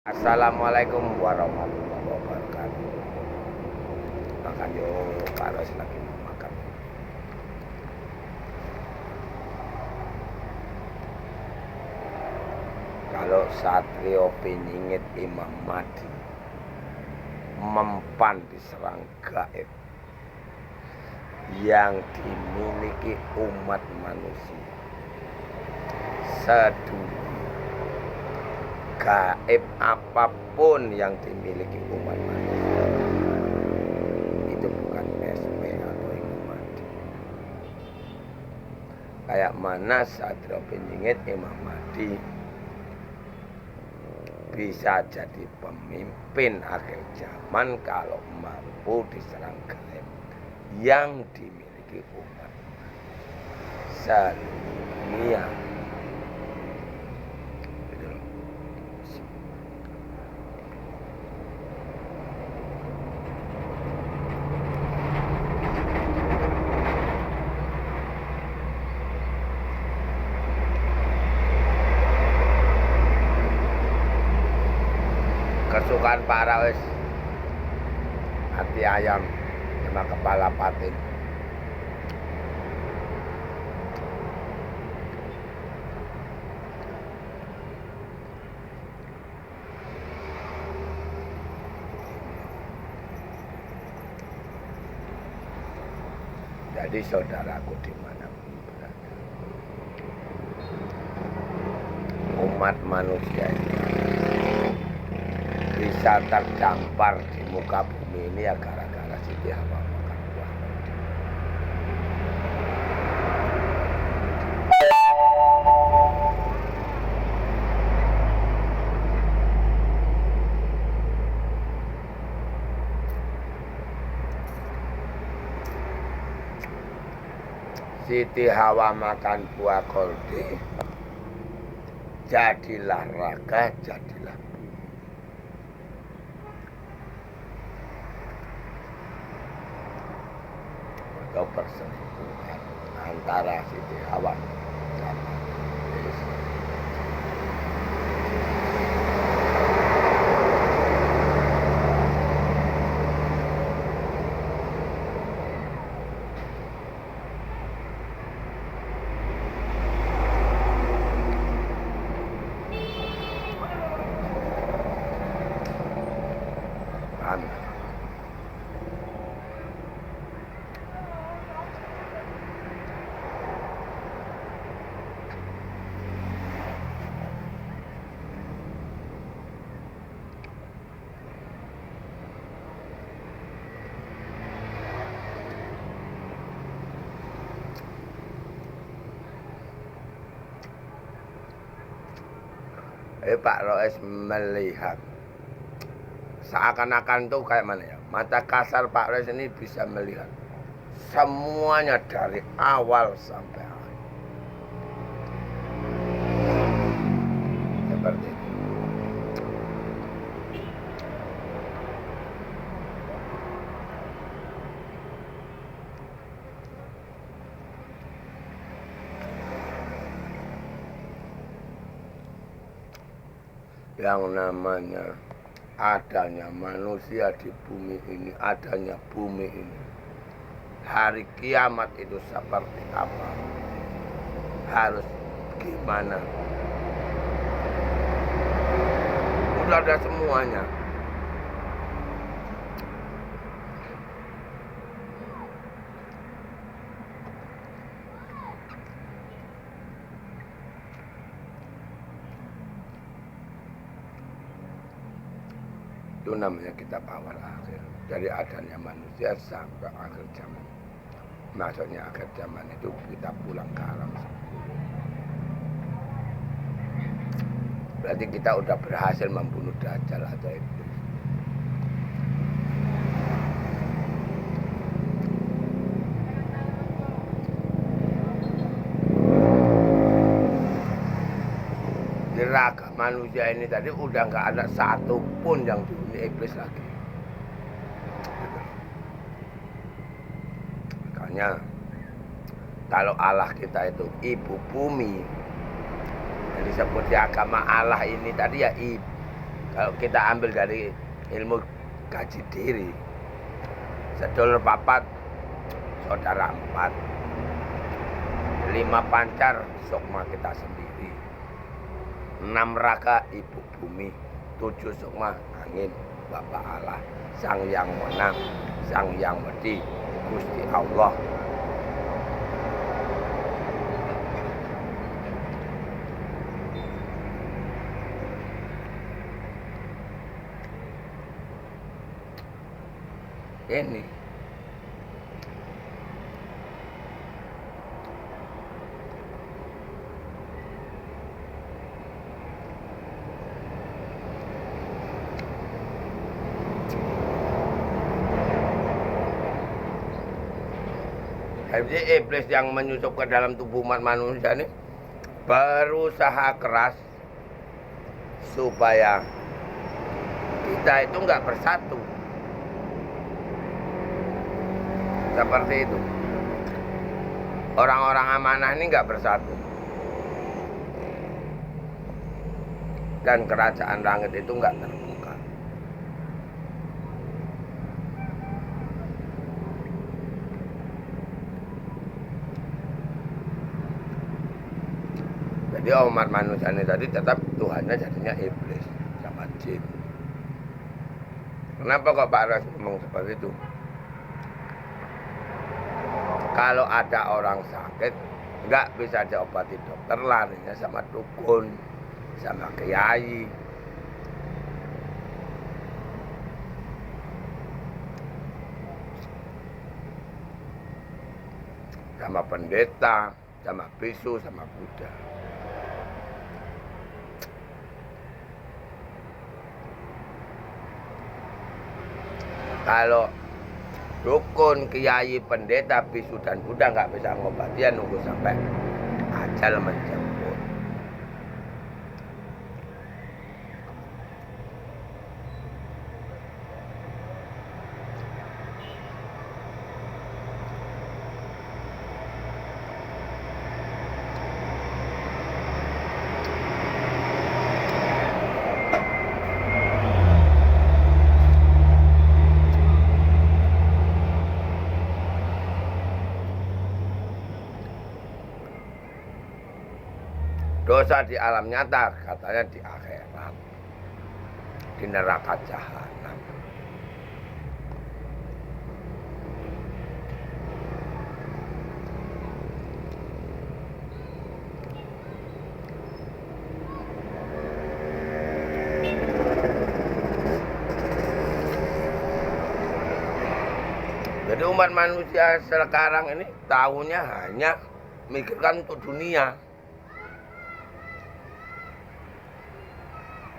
Assalamualaikum warahmatullahi wabarakatuh. Makan yuk, Pak Ros lagi mau makan. Kalau Satrio Piningit Imam Mahdi mempan diserang gaib yang dimiliki umat manusia sedunia. Gaib apapun yang dimiliki umat manusia itu bukan mesme atau Imam Mahdi. Kayak mana Satrio Piningit Imam Mahdi bisa jadi pemimpin akhir zaman kalau mampu diserang gaib yang dimiliki umat sedunia. Kesukaan para wis hati ayam sama kepala patin. Jadi saudaraku dimanapun berada, umat manusia ini bisa terdampar di muka bumi ini ya gara-gara Siti Hawa makan buah. Siti Hawa makan buah kolde, jadilah raga, jadilah atau perselingkuhan antara Siti Hawa sama Iblis. Pak Roes melihat seakan-akan tuh kayak mana ya, mata kasar Pak Roes ini bisa melihat semuanya dari awal sampai akhir seperti itu. Yang namanya adanya manusia di bumi ini, adanya bumi ini, hari kiamat itu seperti apa, harus gimana, udah ada semuanya. Itu namanya kitab awal akhir, dari adanya manusia sampai akhir zaman. Maksudnya akhir zaman itu kita pulang ke alam semula. Berarti kita udah berhasil membunuh Dajjal atau Iblis. Raga manusia ini tadi udah nggak ada satu pun yang dihuni iblis lagi. Makanya kalau Allah kita itu ibu bumi, yang disebut di agama Allah ini tadi ya Kalau kita ambil dari ilmu kaji diri, sedulur papat, saudara empat, 5 pancar sukma kita sendiri, 6 raga ibu bumi, 7 sukma angin Bapak Allah, Sang Yang Menang, Sang Yang Wedi, Gusti Allah. Ini jadi iblis yang menyusup ke dalam tubuh manusia ini berusaha keras supaya kita itu nggak bersatu. Seperti itu. Orang-orang amanah ini nggak bersatu. Dan kerajaan langit itu nggak terbuka. Jadi umat manusia ini tadi tetap Tuhannya jadinya iblis sama jin. Kenapa kok Pak Ras ngomong seperti itu? Kalau ada orang sakit, nggak bisa diobati dokter, larinya sama dukun, sama kiai. Sama pendeta, sama bisu, sama Buddha. Kalau dukun, kiai, pendeta, bisu, dan Buddha nggak bisa ngobati, ya nunggu sampai ajal menjemput. Dosa di alam nyata, katanya di akhirat, di neraka jahanam. Jadi umat manusia sekarang ini tahunya hanya mikirkan untuk dunia.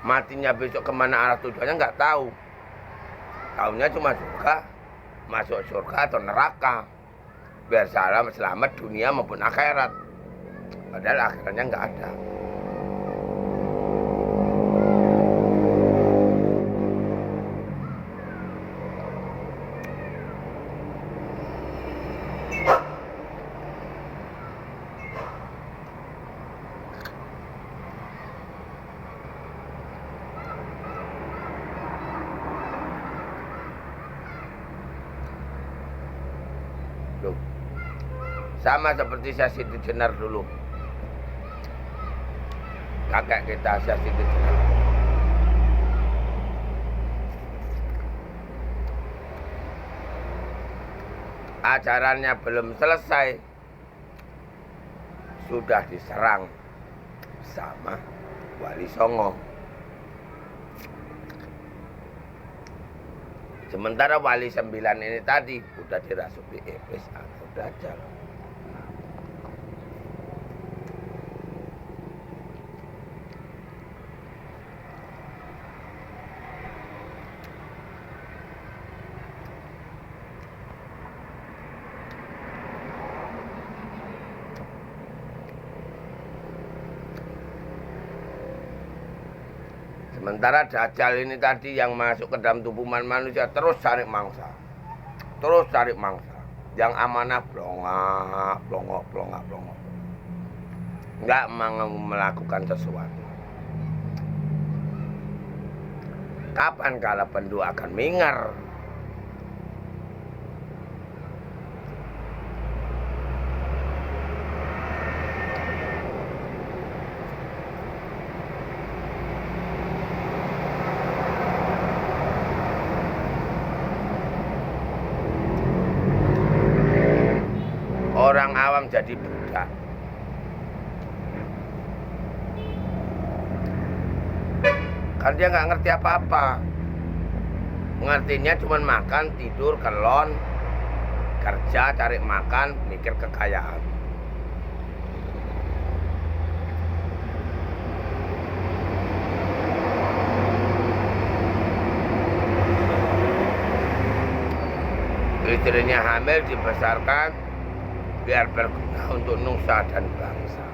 Matinya besok kemana arah tujuannya nggak tahu. Tahunya cuma surga, masuk surga atau neraka. Biar selamat dunia maupun akhirat. Padahal akhiratnya nggak ada. Loh. Sama seperti Syekh Siti Jenar dulu. Kakek kita Syekh Siti Jenar. Ajarannya belum selesai, sudah diserang sama Wali Songo. Sementara Wali 9 ini tadi udah dirasuki iblis atau dajjal. Sementara dajjal ini tadi yang masuk ke dalam tubuh manusia terus cari mangsa. Terus cari mangsa. Yang amanah blongok. Nggak mau melakukan sesuatu. Kapan kala penduduk akan minger? Orang awam jadi budak. Kan dia nggak ngerti apa-apa. Ngertinya cuma makan, tidur, kelon, kerja, cari makan, mikir kekayaan. Istrinya hamil dibesarkan biar berguna untuk nusa dan bangsa.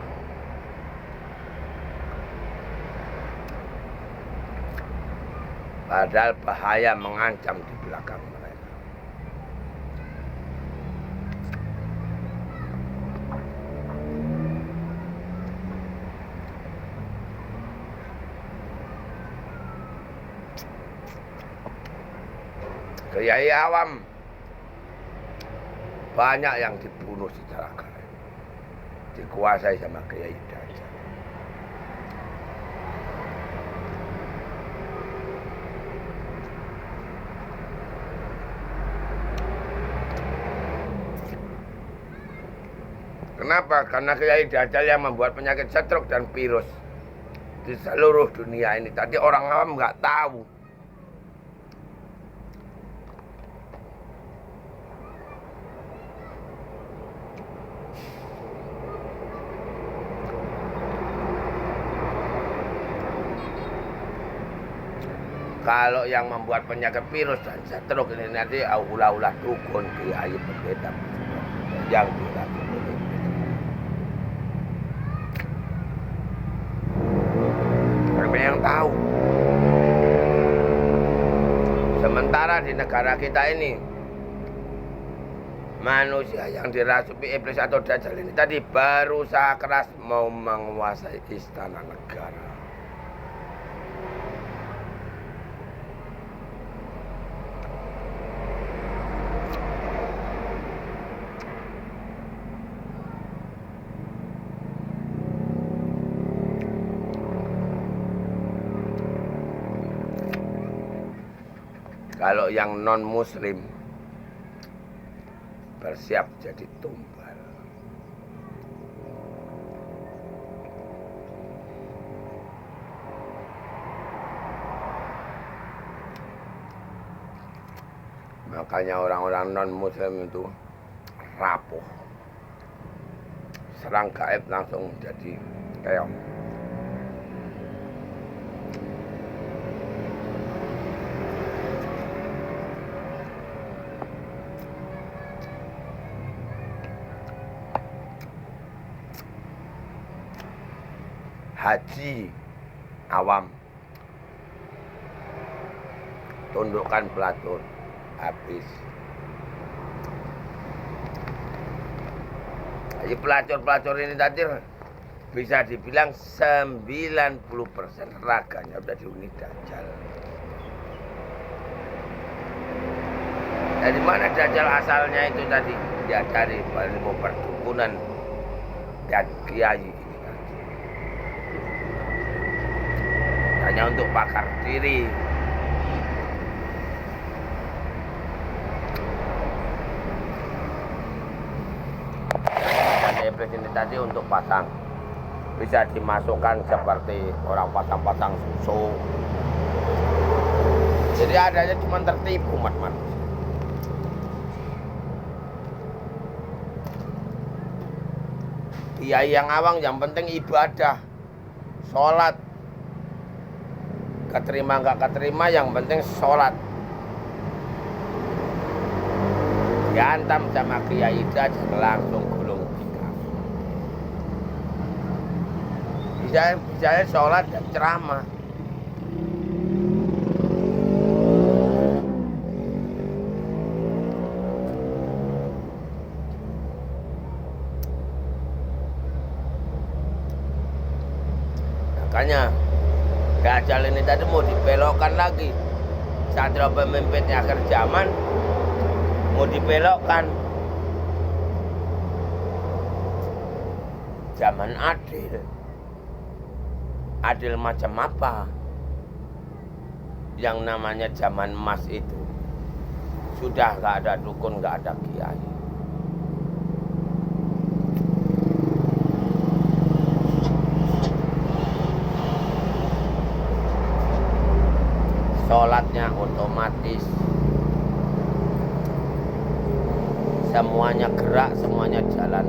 Padahal bahaya mengancam di belakang mereka. Kiai awam banyak yang dibunuh secara keren, dikuasai sama kiai dajjal. Kenapa? Karena kiai dajjal yang membuat penyakit stroke dan virus di seluruh dunia ini. Tadi orang awam nggak tahu. Kalau yang membuat penyakit virus dan stroke ini nanti ulah-ulah dukun kiai berbeda yang dilakukan. Siapa yang tahu? Sementara di negara kita ini manusia yang dirasuki iblis atau dajjal ini tadi berusaha keras mau menguasai istana negara. Kalau yang non-muslim bersiap jadi tumbal. Makanya orang-orang non-muslim itu rapuh. Serang gaib langsung jadi keong. Haji awam, tundukkan pelatur, habis. Jadi pelacur-pelacur ini tadi bisa dibilang 90% raganya udah dihuni dajjal. Dari mana dajjal asalnya itu tadi? Ya dari ilmu perdukunan dan kiai. Hanya untuk pakar diri. Dan iblis ini tadi untuk pasang. Bisa dimasukkan seperti orang pasang-pasang susu. Jadi adanya cuma tertipu umat manusia. Kiai yang awang yang penting ibadah, sholat. Keterima nggak keterima yang penting sholat. Diantam sama kiai dajjal langsung gulung tikar. Bisa sholat dan ceramah. Makanya dajjal ini tadi mau dibelokkan lagi satria pemimpin akhir zaman mau dibelokkan zaman adil macam apa? Yang namanya zaman emas itu sudah gak ada dukun, gak ada kiai. Sholatnya otomatis, semuanya gerak, semuanya jalan.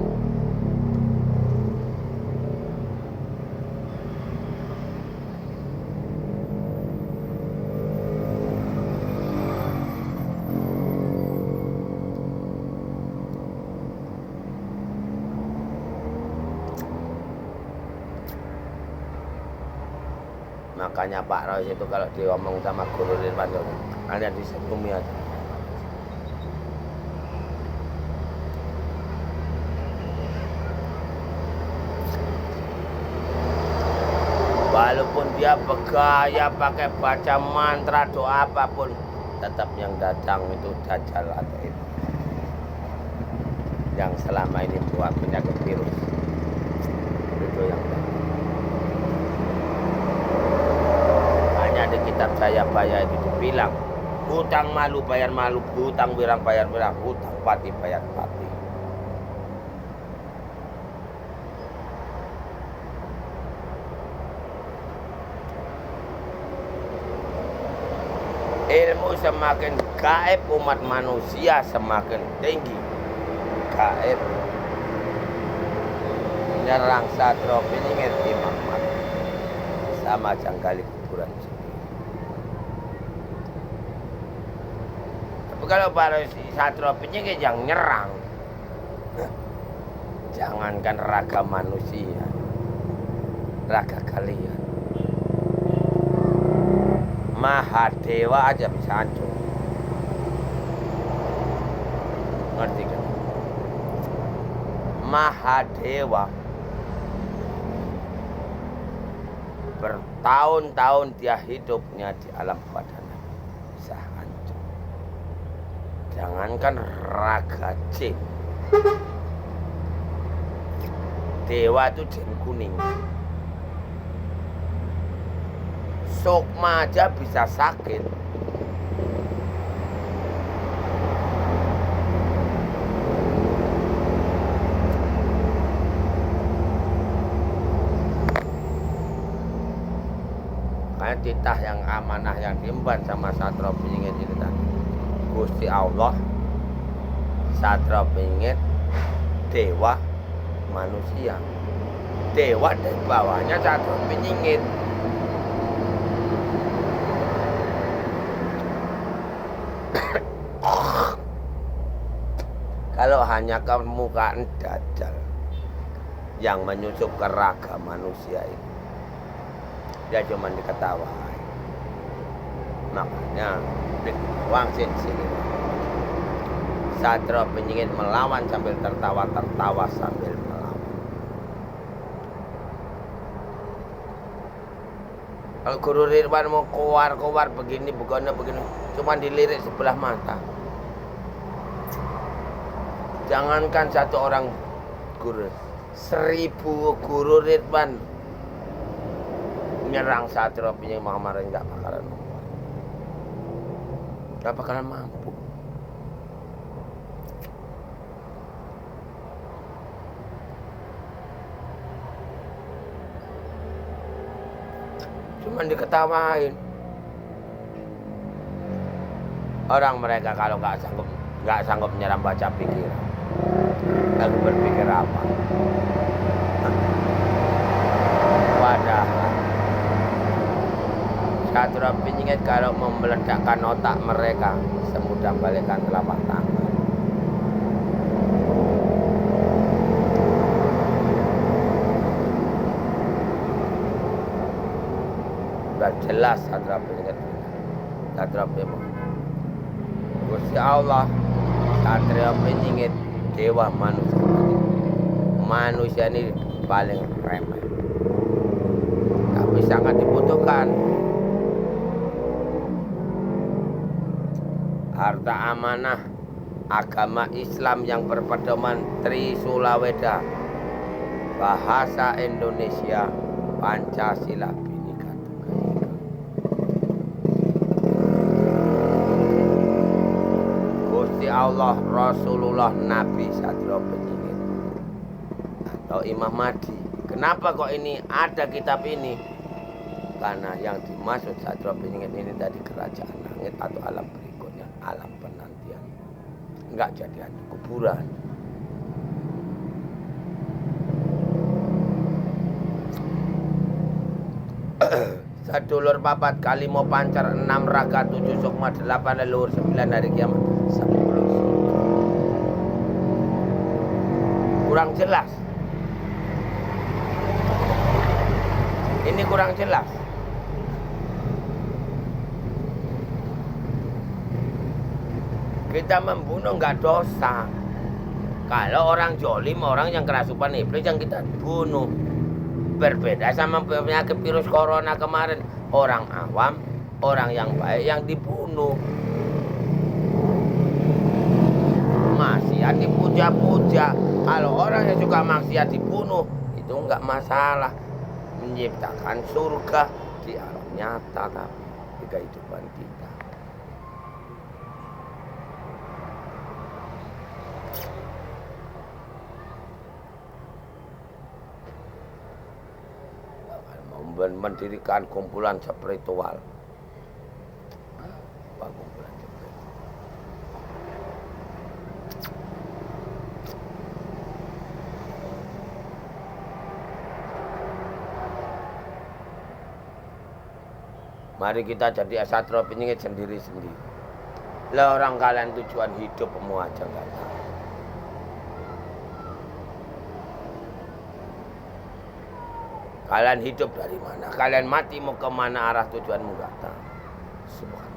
Makanya Pak Rois itu kalau diomong sama Guru Ridwan, kalian disetumi aja. Walaupun dia bergaya pakai baca mantra doa apapun, tetap yang datang itu dajjal atau itu yang selama ini buat penyakit virus itu yang datang. Di kitab Jayabaya itu dibilang hutang malu bayar malu, hutang wirang bayar wirang, hutang pati bayar pati. Ilmu semakin gaib, umat manusia semakin tinggi gaib. Nyerang satria piningit Imam Mati sama jangkali kuburan sendiri. Kalau para satria penyingit yang nyerang, jangankan raga manusia, raga kalian, Mahadewa aja bisa hancur. Ngerti kan? Mahadewa bertahun-tahun dia hidupnya di alam badan bisa hancur. Jangankan raga jin, dewa itu jin kuning, sukma aja bisa sakit. Kayak titah yang amanah yang diemban sama satria penyingit itu tadi. Gusti Allah, satria penyingit, dewa, manusia. Dewa di bawahnya satria penyingit. Kalau hanya kemukaan dajjal yang menyusup ke raga manusia itu, dia cuma diketawai. Makanya wangsin sini satria penyingit melawan sambil tertawa sambil melawan. Kalau Guru Ridwan mau keluar begini cuma dilirik sebelah mata. Jangankan satu orang guru, 1000 Guru Ridwan nyerang satria penyingit Muhammad nggak bakalan mampu. Cuman diketawain. Orang mereka kalau nggak sanggup menyerang baca pikiran, lalu berpikir apa? Padahal satria penyingit kalau meledakkan otak mereka semudah balikkan telapak tangan. Sudah jelas satria penyingit, satria penyingit. Gusti Allah, satria penyingit, dewa manusia. Manusia ini paling remeh, tapi sangat dibutuhkan. harta amanah agama Islam yang berpedoman Trisulaweda, bahasa Indonesia, Pancasila Bhinneka Tunggal Ika. Gusti Allah, Rasulullah, Nabi Satrio Penyingit atau Imam Mahdi. Kenapa kok ini ada kitab ini? Karena yang dimaksud Satrio Penyingit ini tadi kerajaan langit atau alam berikutnya, alam penantian. Enggak jadi hantu kuburan. Sadulur papat kali mau pancar 6 raka 7 sukma 8 leluhur 9 hari kiamat 10 kurang jelas. Ini kurang jelas. Kita membunuh nggak dosa. Kalau orang jolim, orang yang kerasukan iblis yang kita bunuh. Berbeda sama penyakit virus corona kemarin. Orang awam, orang yang baik yang dibunuh. Maksiat dipuja-puja. Kalau orang yang suka maksiat dibunuh, itu nggak masalah. Menciptakan surga di alam nyata tapi di kehidupan kita. Mendirikan kumpulan spiritual. Apa kumpulan spiritual? Mari kita jadi Satrio Penyingit sendiri-sendiri. Lah orang kalian tujuan hidup mau aja nggak tahu. Kalian hidup dari mana? Kalian mati mau kemana arah tujuanmu nggak tahu. Subhanallah.